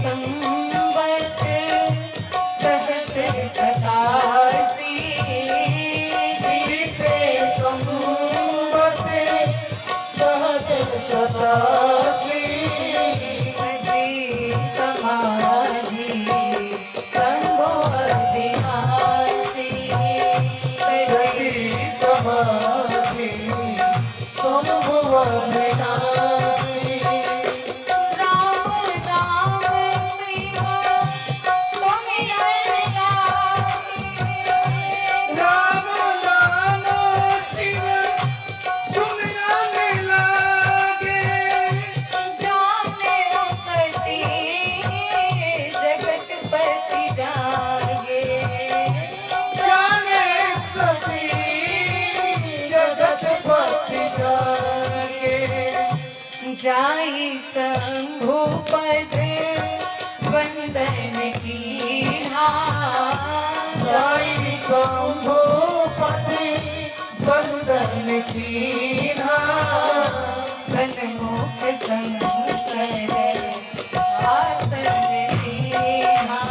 संवत सहस्र सतासी, बीते संवत सहस्र सतासी, जी समाधि शंभो अविनाशी, जी समाधि शंभो अविनाशी। राम राम शिव सुमिरन गाए, राम नाम शिव सुमिरन लागे, जाने सती जगतपति जागे, जाने सती जगतपति जागे, जाई शंभुपद वंदन कीन्हा, जाई शंभुपति वंदन कीन्हा, सन्मुख शंकर आसन दीन्हा,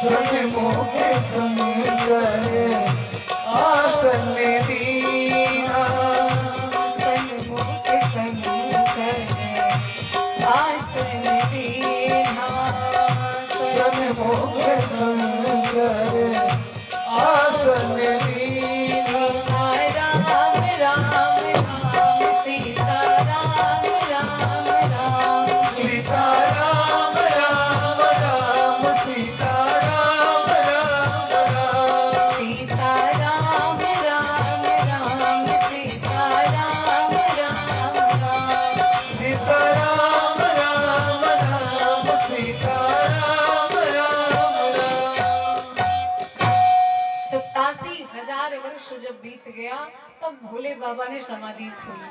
सन्मुख शंकर आसन दीन्हा, सन्मुख शंकर आसन दीन्हा, सन्मुख शंकर आसन दीन्हा। राम राम राम सीता राम राम राम, सीता राम राम राम, सीता राम राम राम, सीता राम राम राम, सीता राम राम राम, सीता राम राम राम, सीता राम राम राम। 87,000 वर्ष जब बीत गया तब भोले बाबा ने समाधि खोली,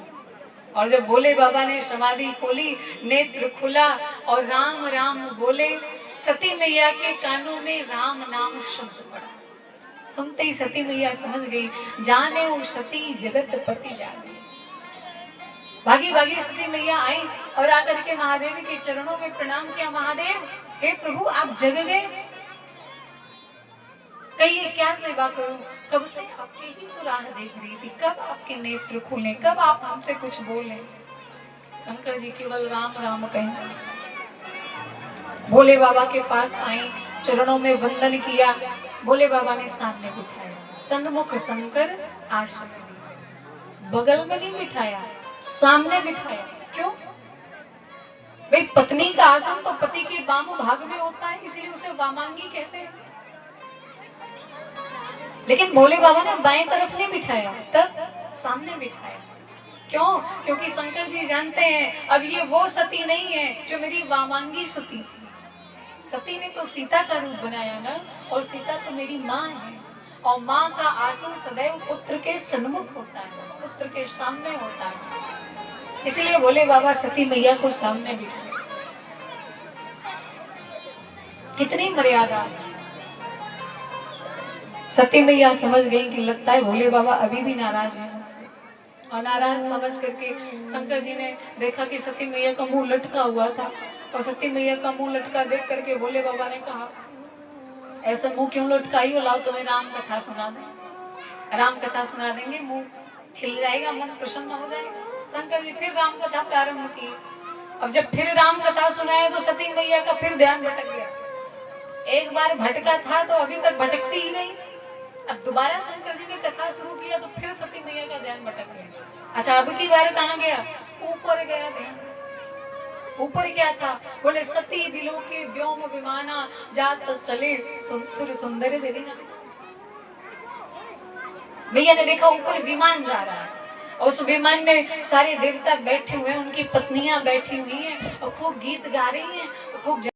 और जब भोले बाबा ने समाधि खोली, नेत्र खुला और राम राम बोले, सती मैया के कानों में राम नाम शब्द पड़ा। सुनते ही सती मैया समझ गई, जाने वो सती जगतपति जाने। भागी भागी सती मैया आई और आकर के महादेव के चरणों में प्रणाम किया। महादेव, हे प्रभु, आप जग गए, कहिए क्या सेवा करूं? कब से आपकी ही तो राह देख रही थी, कब आपके नेत्र खुले, कब आप हमसे कुछ बोले। शंकर जी केवल राम राम कहें। भोले बाबा के पास आई, चरणों में वंदन किया। भोले बाबा ने सामने बिठाया, सन्मुख शंकर आसन दिया। बगल में नहीं बिठाया, सामने बिठाया। क्यों? भाई, पत्नी का आसन तो पति के वाम भाग में होता है, इसलिए उसे वामांगी कहते हैं। लेकिन भोले बाबा ने बाएं तरफ नहीं बिठाया, तब सामने बिठाया। क्यों? क्योंकि शंकर जी जानते हैं अब ये वो सती नहीं है जो मेरी वामांगी सती थी। सती ने तो सीता का रूप बनाया ना, और सीता तो मेरी माँ है, और माँ का आसन सदैव पुत्र के सन्मुख होता है, पुत्र के सामने होता है। इसलिए भोले बाबा सती मैया को सामने बिठाए। कितनी मर्यादा। सती मैया समझ गई कि लगता है भोले बाबा अभी भी नाराज है मुझसे, और नाराज समझ करके शंकर जी ने देखा कि सती मैया का मुंह लटका हुआ था, और सती मैया का मुंह लटका देख करके भोले बाबा ने कहा, ऐसा मुंह क्यों लटकाई हो? लाओ तुम्हें राम कथा सुना दें। राम कथा सुना देंगे, मुंह खिल जाएगा, मन प्रसन्न हो जाएगा। शंकर जी फिर राम कथा प्रारंभ की। अब जब फिर राम कथा सुनाए तो सती मैया का फिर ध्यान भटक गया। एक बार भटका था तो अभी तक भटकती ही नहीं। अब दोबारा शंकर जी ने कथा शुरू किया तो फिर सती मैया का ध्यान भटक गया। अच्छा, अब की बार कहाँ गया? ऊपर गया ध्यान। ऊपर क्या था? बोले, सती बिलो के व्योम विमाना, जात चले सुर सुंदर वेदिना। भैया ने देखा ऊपर विमान जा रहा है, और उस विमान में सारे देवता बैठे हुए हैं, उनकी पत्नियां बैठी हुई हैं, और खूब गीत गा रही हैं, खूब